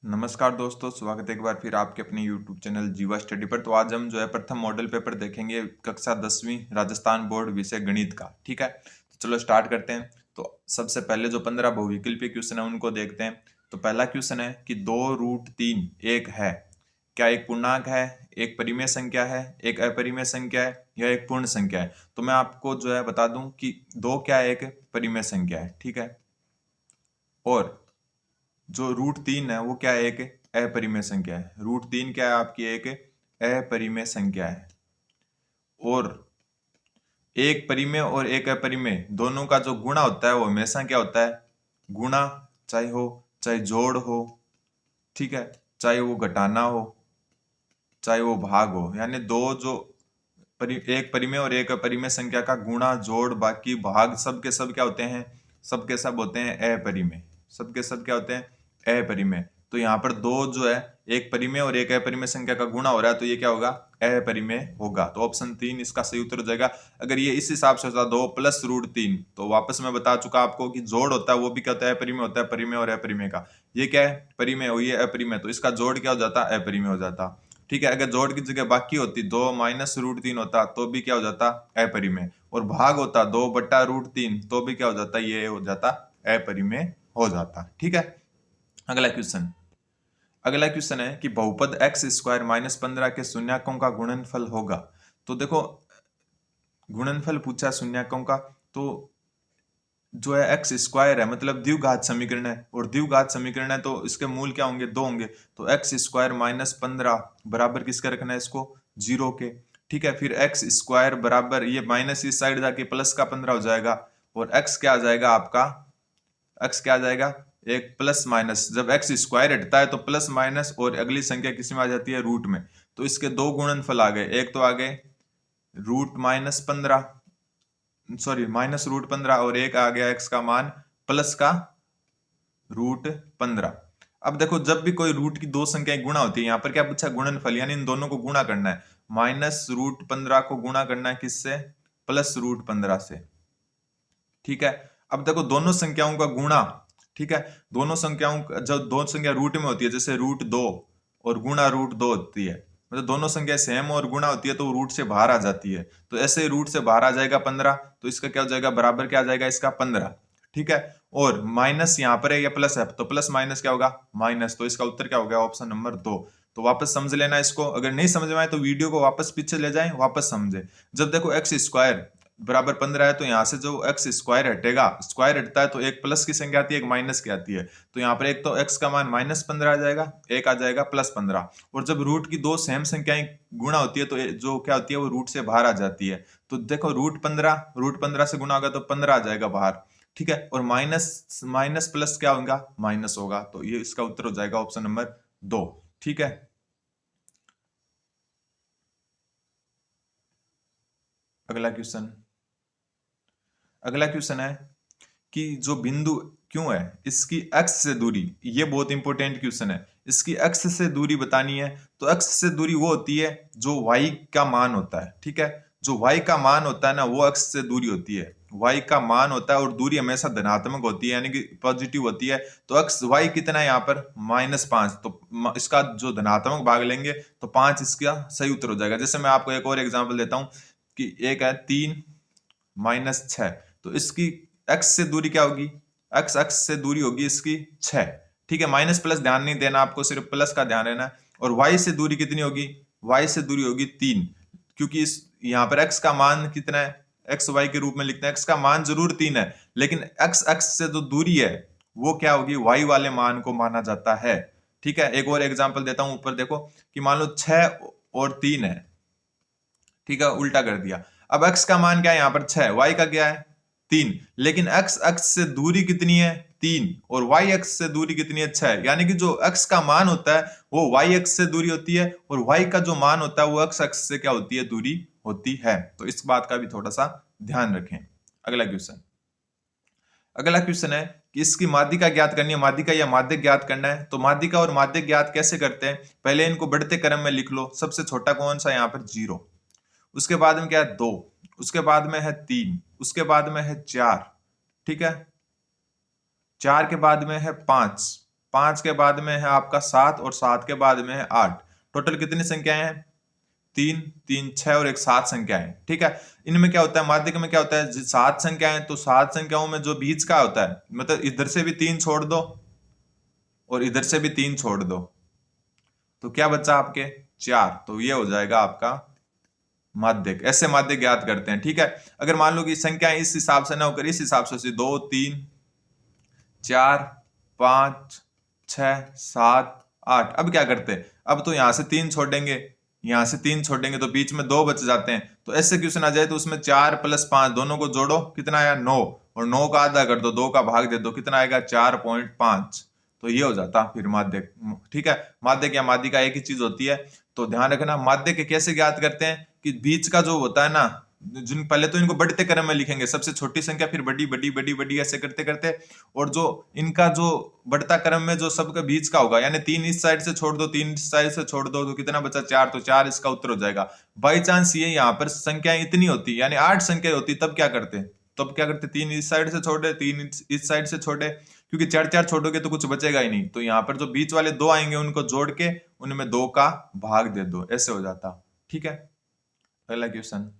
नमस्कार दोस्तों, स्वागत है एक बार फिर आपके अपने YouTube चैनल जीवा स्टडी पर। तो आज हम जो है प्रथम मॉडल पेपर देखेंगे कक्षा 10वीं राजस्थान बोर्ड विषय गणित का। ठीक है, तो चलो स्टार्ट करते हैं। तो सबसे पहले जो 15 बहुविकल्पीय क्वेश्चन है उनको देखते हैं। तो पहला क्वेश्चन है कि 2√3 एक है, क्या एक पूर्णांक है, एक परिमेय संख्या है, एक अपरिमेय संख्या है या एक पूर्ण संख्या है। तो मैं आपको जो है बता दूं कि दो क्या है, एक परिमेय संख्या है। ठीक है, और जो √3 है वो क्या है, एक अपरिमेय संख्या है। √3 क्या है आपकी, एक अपरिमेय संख्या है। और एक परिमेय और एक अपरिमेय दोनों का जो गुणा होता है वो हमेशा क्या होता है, गुणा। चाहे हो, चाहे जोड़ हो, ठीक है, चाहे वो घटाना हो, चाहे वो भाग हो, यानी दो जो एक परिमेय और एक अपरिमेय संख्या का गुणा, जोड़, बाकी भाग सब के सब क्या होते हैं, सब के सब होते हैं अपरिमेय। सब के सब क्या होते हैं, अपरिमेय। तो यहाँ पर दो जो है, एक परिमेय और एक अपरिमेय संख्या का गुणा हो रहा है, तो ये क्या होगा, अपरिमेय होगा। तो ऑप्शन 3 इसका सही उत्तर हो जाएगा। अगर ये इस हिसाब से होता 2 + √3, तो वापस मैं बता चुका आपको कि जोड़ होता है वो भी क्या होता है, अपरिमेय होता है, परिमेय और अपरिमेय का। ये क्या है, परिमेय हो, ये अपरिमेय, तो इसका जोड़ क्या हो जाता, अपरिमेय हो जाता। ठीक है, अगर जोड़ की जगह बाकी होती 2 - √3 होता तो भी क्या हो जाता, अपरिमेय। और भाग होता 2/√3 तो भी क्या हो जाता, ये हो जाता, अपरिमेय हो जाता। ठीक है, अगला क्वेश्चन। अगला क्वेश्चन है कि बहुपद x² - 15 के शून्याकों का गुणनफल होगा। तो देखो, गुणनफल पूछा शून्याकों का, तो जो है x² है, मतलब द्विघात समीकरण है, और द्विघात समीकरण है तो इसके मूल क्या होंगे, 2 होंगे। तो x² - 15 बराबर किसके रखना है, इसको 0 के। ठीक है, फिर x² बराबर, ये माइनस इस साइड जाके प्लस का 15 हो जाएगा, और x क्या आ जाएगा आपका, x क्या आ जाएगा, एक प्लस माइनस, जब x² हटता है तो प्लस माइनस, और अगली संख्या किसी में आ जाती है, रूट में। तो इसके दो गुणनफल आ गए, एक तो आ गए √-15, सॉरी -√15, और एक आ गया x का मान प्लस का √15। अब देखो, जब भी कोई रूट की दो संख्याएं गुणा होती है, यहाँ पर क्या पूछा, गुणनफल, यानी इन दोनों को गुणा करना है। -√15 को गुणा करना है किससे, +√15 से। ठीक है, अब देखो दोनों संख्याओं का गुणा, ठीक है, दोनों संख्याओं का जब दो संख्या रूट में होती है, जैसे √2 और गुणा √2 होती है, मतलब दोनों संख्या सेम और गुणा होती है तो रूट से बाहर आ जाती है। तो ऐसे रूट से बाहर आ जाएगा 15, तो इसका क्या हो जाएगा, बराबर क्या आ जाएगा, इसका 15। ठीक है, और माइनस यहाँ पर है या प्लस है, तो प्लस माइनस क्या होगा, माइनस। तो इसका उत्तर क्या हो गया, ऑप्शन नंबर 2। तो वापस समझ लेना इसको, अगर नहीं समझ में आए तो वीडियो को वापस पीछे ले जाएं, वापस समझे। जब देखो x² बराबर 15 है, तो यहाँ से जो x² हटेगा, स्क्वायर हटता है तो एक प्लस की संख्या आती है, एक माइनस की आती है। तो यहाँ पर एक तो x का मान -15 आ जाएगा, एक आ जाएगा +15। और जब रूट की दो सेम संख्याएं गुणा होती है तो जो क्या होती है, वो रूट से बाहर आ जाती है। तो देखो √15 से गुणा होगा तो 15 आ जाएगा बाहर। ठीक है, और माइनस माइनस प्लस क्या होगा, माइनस होगा। तो ये इसका उत्तर हो जाएगा ऑप्शन नंबर 2। ठीक है, अगला क्वेश्चन। अगला क्वेश्चन है कि जो बिंदु क्यों है, इसकी एक्स से दूरी, ये बहुत इंपॉर्टेंट क्वेश्चन है। इसकी एक्स से दूरी बतानी है, तो एक्स से दूरी वो होती है जो वाई का मान होता है। ठीक है, जो वाई का मान होता है ना, वो एक्स से दूरी होती है। वाई का मान होता है और दूरी हमेशा धनात्मक होती है, यानी कि पॉजिटिव होती है। तो एक्स वाई कितना है यहाँ पर, -5। तो इसका जो धनात्मक भाग लेंगे तो 5 इसका सही उत्तर हो जाएगा। जैसे मैं आपको एक और एग्जाम्पल देता हूँ कि एक है 3 - 6, तो इसकी एक्स से दूरी क्या होगी, एक्स एक्स से दूरी होगी इसकी 6। ठीक है, माइनस प्लस ध्यान नहीं देना आपको, सिर्फ प्लस का ध्यान रहना है। और वाई से दूरी कितनी होगी, वाई से दूरी होगी 3, क्योंकि इस यहाँ पर एक्स का मान कितना है, एक्स वाई के रूप में लिखते हैं, एक्स का मान जरूर 3 है, लेकिन एक्स एक्स से जो दूरी है वो क्या होगी, वाई वाले मान को माना जाता है। ठीक है, एक और एग्जाम्पल देता हूं, ऊपर देखो कि मान लो 6 और 3 है। ठीक है, उल्टा कर दिया। अब x का मान क्या है, यहाँ पर 6, y का क्या है 3, लेकिन x x से दूरी कितनी है 3, और y x से दूरी कितनी है 6, यानी कि जो x का मान होता है वो y x से दूरी होती है, और y का जो मान होता है वो x x से क्या होती है, दूरी होती है। तो इस बात का भी थोड़ा सा ध्यान रखें। अगला क्वेश्चन। अगला क्वेश्चन है कि इसकी माध्यिका ज्ञात करनी है, माध्यिका या माध्यक ज्ञात करना है। तो माध्यिका और माध्यक ज्ञात कैसे करते हैं, पहले इनको बढ़ते क्रम में लिख लो। सबसे छोटा कौन सा, यहाँ पर 0, उसके बाद में क्या है 2, उसके बाद में है 3, उसके बाद में है 4, ठीक है, 4 के बाद में है 5, 5 के बाद में है आपका 7 और 7 के बाद में है 8। टोटल कितनी संख्याएं हैं? 3 3 6 और एक 7 संख्याएं। ठीक है, इनमें क्या होता है, माध्यक में क्या होता है, 7 संख्याएं, तो 7 संख्याओं में जो बीच का होता है, मतलब इधर से भी 3 छोड़ दो और इधर से भी 3 छोड़ दो, तो क्या बचा आपके? 4। तो ये हो जाएगा आपका माध्यक। ऐसे माध्यक ज्ञात करते हैं। ठीक है, अगर मान लो कि संख्या इस हिसाब से ना होकर इस हिसाब से 2 3 4 5 6 7 8, अब क्या करते हैं, अब तो यहां से 3 छोड़ेंगे, यहां से 3 छोड़ेंगे, तो बीच में 2 बच जाते हैं। तो ऐसे क्वेश्चन आ जाए तो उसमें 4 + 5 दोनों को जोड़ो, कितना आया? 9, और 9 का आधा कर दो, 2 का भाग दे दो, कितना आएगा? 4.5। तो ये हो जाता फिर माध्यक। ठीक है, माध्यक या माध्यिका एक ही चीज होती है। तो ध्यान रखना, माध्यक कैसे ज्ञात करते हैं कि बीच का जो होता है ना, जिन पहले तो इनको बढ़ते क्रम में लिखेंगे, सबसे छोटी संख्या फिर बड़ी बड़ी बड़ी बड़ी ऐसे करते करते, और जो इनका जो बढ़ता क्रम में जो सबका बीच का होगा, यानी 3 इस साइड से छोड़ दो, 3 इस साइड से छोड़ दो, तो कितना बचा? 4। तो 4 इसका उत्तर हो जाएगा। बाई चांस ये यहाँ पर संख्या इतनी होती, यानी 8 संख्या होती, तब क्या करते? 3 इस साइड से छोड़े, 3 इस साइड से छोड़े, क्योंकि 4 4 छोड़ोगे तो कुछ बचेगा ही नहीं। तो यहाँ पर जो बीच वाले 2 आएंगे उनको जोड़ के उनमें 2 का भाग दे दो, ऐसे हो जाता। ठीक है, अगला क्वेश्चन।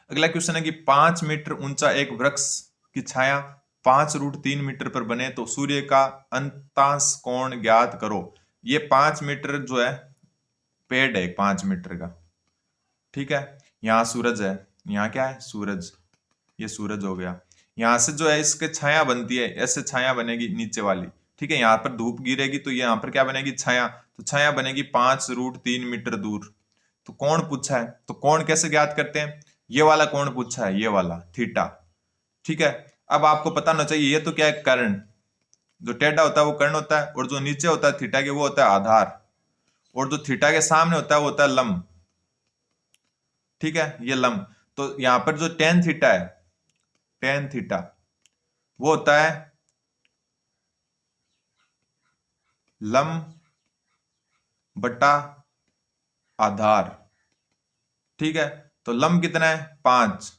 अगला क्वेश्चन है कि 5 मीटर ऊंचा एक वृक्ष की छाया 5√3 मीटर पर बने तो सूर्य का अंतांश कोण ज्ञात करो। ये 5 मीटर जो है पेड़ है 5 मीटर का। ठीक है, यहाँ सूरज है, यहाँ क्या है? सूरज, ये सूरज हो गया। यहाँ से जो है इसके छाया बनती है, ऐसे छाया बनेगी नीचे वाली। ठीक है, यहाँ पर धूप गिरेगी तो यहाँ पर क्या बनेगी? छाया। तो छाया बनेगी 5√3 मीटर दूर। तो कोण पूछा है, तो कोण कैसे ज्ञात करते हैं? ये वाला कोण पूछा है, ये वाला थीटा। ठीक है, अब आपको पता होना चाहिए, ये तो क्या है? कर्ण। जो टेढ़ा होता है वो कर्ण होता है, और जो नीचे होता है थीटा के वो होता है आधार, और जो थीटा के सामने होता है वो होता है लंब। ठीक है, ये लंब। तो यहां पर जो टेन थीटा है, टेन थीटा वो होता है लंब बटा आधार। ठीक है, तो लंब कितना है? 5,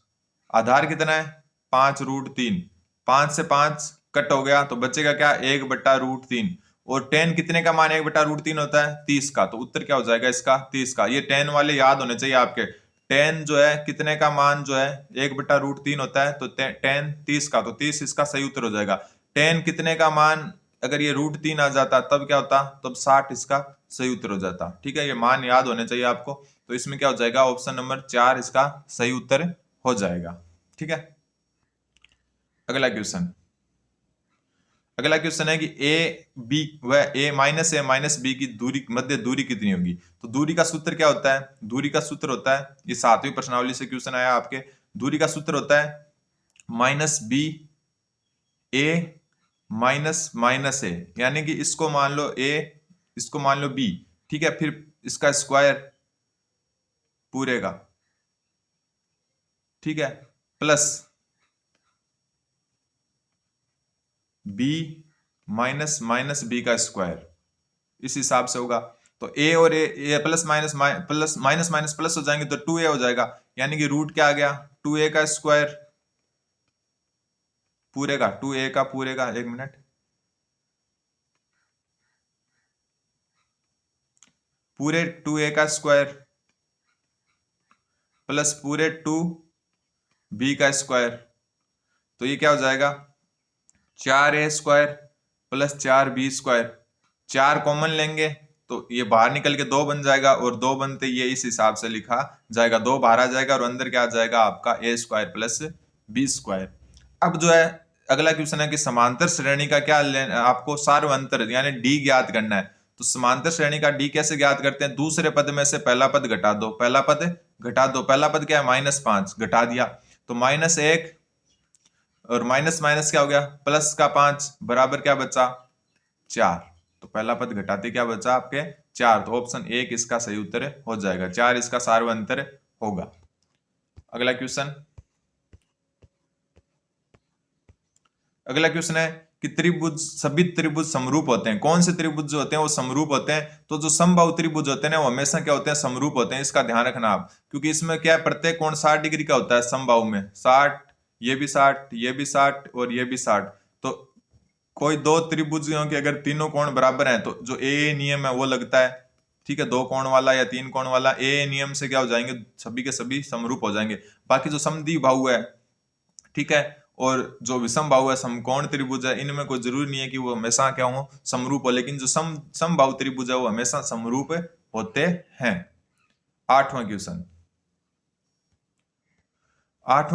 आधार कितना है? 5√3। 5 से 5 कट हो गया तो बचेगा क्या? 1/√3। और टेन कितने का मान 1/√3 होता है? 30 का। तो उत्तर क्या हो जाएगा इसका? 30 का। ये टेन वाले याद होने चाहिए आपके। टेन जो है कितने का मान जो है 1/√3 होता है, तो टेन 30 का, तो 30 इसका सही उत्तर हो जाएगा। टेन कितने का मान अगर ये √3 आ जाता तब क्या होता? तब 60 इसका सही उत्तर हो जाता। ठीक है, ये मान याद होने चाहिए आपको। तो इसमें क्या हो जाएगा? ऑप्शन नंबर 4 इसका सही उत्तर हो जाएगा। ठीक है, अगला क्वेश्चन। अगला क्वेश्चन है कि ए बी व ए माइनस बी की दूरी मध्य दूरी कितनी होगी? तो दूरी का सूत्र क्या होता है? दूरी का सूत्र होता है, ये 7वीं प्रश्नावली से क्वेश्चन आया आपके। दूरी का सूत्र होता है -b a माइनस ए, यानी कि इसको मान लो a, इसको मान लो b। ठीक है, फिर इसका स्क्वायर पूरे का। ठीक है, प्लस b माइनस बी का स्क्वायर, इस हिसाब से होगा। तो ए और ए प्लस माइनस प्लस हो जाएंगे तो 2a हो जाएगा, यानी कि रूट क्या आ गया? 2a का स्क्वायर पूरे का, 2a का पूरे का। एक मिनट, पूरे 2a का स्क्वायर प्लस पूरे 2b का स्क्वायर, तो ये क्या हो जाएगा? 4a square plus 4b square. 4 common लेंगे तो ये बाहर निकल के 2 बन जाएगा, और 2 बनते ये इस हिसाब से लिखा जाएगा, 2 बाहर आ जाएगा और अंदर क्या आ जाएगा आपका? a square plus b square. अब जो है अगला क्वेश्चन है कि समांतर श्रेणी का क्या आपको सार्वंतर यानी डी ज्ञात करना है। तो समांतर श्रेणी का डी कैसे ज्ञात करते हैं? दूसरे पद में से पहला पद घटा दो, पहला पद घटा दो। पहला पद क्या है? -5, घटा दिया तो -1, और माइनस माइनस क्या हो गया? प्लस का 5 बराबर क्या बचा? 4। तो पहला पद घटाते क्या बचा आपके? 4। तो ऑप्शन 1 इसका सही उत्तर हो जाएगा, 4 इसका सार्वंतर होगा। अगला क्वेश्चन। अगला क्वेश्चन है कि त्रिभुज, सभी त्रिभुज समरूप होते हैं। कौन से त्रिभुज जो होते हैं वो समरूप होते हैं? तो जो समबाहु त्रिभुज होते हैं ना वो हमेशा क्या होते हैं? समरूप होते हैं। इसका ध्यान रखना आप, क्योंकि इसमें क्या है, प्रत्येक कोण 60 डिग्री का होता है समबाहु में। 60, ये भी 60, ये भी 60 और ये भी 60। तो कोई दो त्रिभुजों के अगर तीनों कोण बराबर हैं तो जो ए नियम है वो लगता है, ठीक है, दो कोण वाला या तीन कोण वाला ए नियम से क्या हो जाएंगे, सभी के सभी समरूप हो जाएंगे। बाकी जो समद्विबाहु है, ठीक है, और जो विषम बाहु है, समकोण त्रिभुज है, इनमें कोई जरूरी नहीं है कि वो हमेशा क्या हो, समरूप हो, लेकिन जो समबाहु त्रिभुज है वो हमेशा समरूप होते हैं। आठवां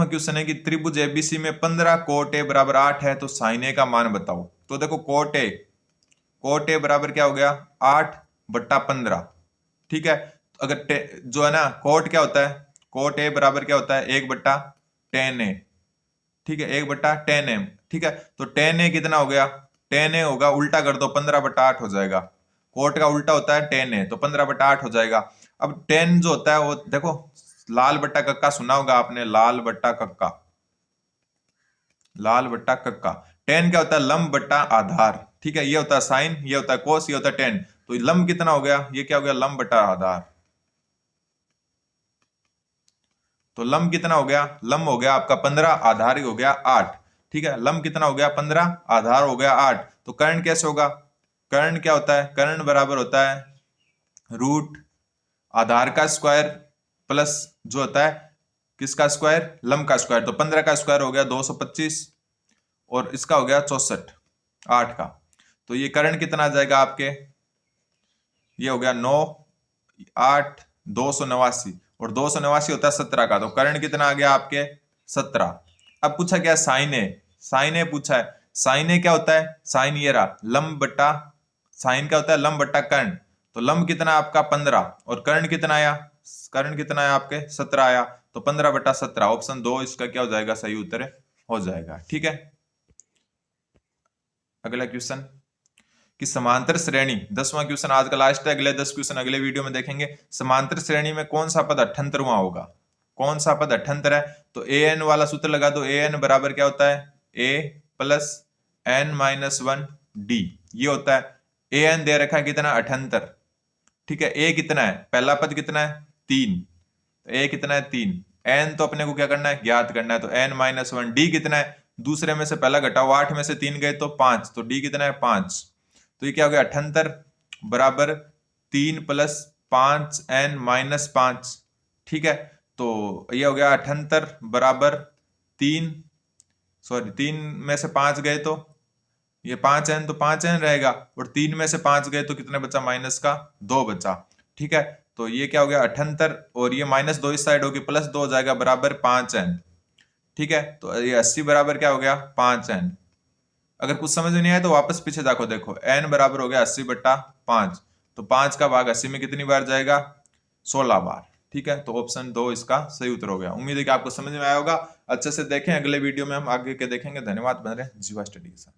क्वेश्चन है कि त्रिभुज एबीसी में 15 कोट ए बराबर 8 है, तो साइन ए का मान बताओ। तो देखो कोट ए बराबर क्या हो गया, 8/15, ठीक है। तो अगर जो है ना कोट क्या होता है, कोट ए बराबर क्या होता है, 1/10 ए, ठीक है, 1/10 एम, ठीक है। तो 10 ए कितना हो गया, 10 ए होगा, उल्टा कर दो 15/8 हो जाएगा। कोट का उल्टा होता है 10 ए, तो 15/8 हो जाएगा। अब 10 जो होता है वो देखो, लाल बट्टा कक्का सुना होगा आपने, लाल बट्टा कक्का, 10 क्या होता है, लंब बट्टा आधार, ठीक है, ये होता है साइन, ये होता है कोस, ये होता है 10। तो लंब कितना हो गया, ये क्या हो गया, लंब बट्टा आधार। तो लंब कितना हो गया, लंब हो गया आपका 15, आधार हो गया 8, ठीक है। लंब कितना हो गया 15, आधार हो गया 8। तो कर्ण कैसे होगा, कर्ण क्या होता है, कर्ण बराबर होता है रूट आधार का स्क्वायर प्लस जो होता है किसका स्क्वायर, लंब का स्क्वायर। तो 15 का स्क्वायर हो गया 225 और इसका हो गया 64, 8 का। तो ये कर्ण कितना आ जाएगा आपके, ये हो गया 9, 8, 289 और 289 होता है 17 का। तो कर्ण कितना आ गया आपके 17। अब पूछा क्या, साइन ए पूछा है। साइन ए क्या होता है, साइन ये रहा लंब बट्टा, साइन क्या होता है, लंब बट्टा कर्ण। तो लंब कितना आपका 15 और कर्ण कितना आया, कर्ण कितना आया आपके 17 आया। तो 15/17, ऑप्शन 2 इसका क्या हो जाएगा, सही उत्तर हो जाएगा, ठीक है। अगला क्वेश्चन कि समांतर श्रेणी, 10वां क्वेश्चन आज का लास्ट है, अगले 10 क्वेश्चन अगले वीडियो में देखेंगे। समांतर श्रेणी में कौन सा पद अठंतरवां होगा, कौन सा पद अठंतर है। तो ए एन वाला सूत्र लगा दो, ए एन बराबर क्या होता है, ए प्लस एन माइनस 1 डी, ये होता है। ए एन दे रखा है कितना, अठंतर, ठीक है। ए कितना है, पहला पद कितना है 3, तो ए कितना है 3, एन तो अपने को क्या करना है, ज्ञात करना है, तो एन माइनस 1, डी कितना है, दूसरे में से पहला घटाओ, 8 में से 3 गए तो 5, तो डी कितना है 5। तो ये क्या हो गया, अठंतर बराबर 3 + 5 n - 5, ठीक है। तो ये हो गया अठंतर बराबर 3 में से 5 गए तो ये 5n, तो 5n रहेगा, और 3 में से 5 गए तो कितने बचा, -2 बचा, ठीक है। तो ये क्या हो गया अठंतर, और ये -2 इस साइड होगी, +2 हो जाएगा बराबर 5n, ठीक है। तो ये 80 बराबर क्या हो गया 5n। अगर कुछ समझ में नहीं आया तो वापस पीछे जाको, देखो n बराबर हो गया 80/5, तो 5 का भाग 80 में कितनी बार जाएगा, 16 बार, ठीक है। तो ऑप्शन 2 इसका सही उत्तर हो गया। उम्मीद है कि आपको समझ में आया होगा। अच्छे से देखें, अगले वीडियो में हम आगे के देखेंगे। धन्यवाद, बने रहे जीवा स्टडी के साथ।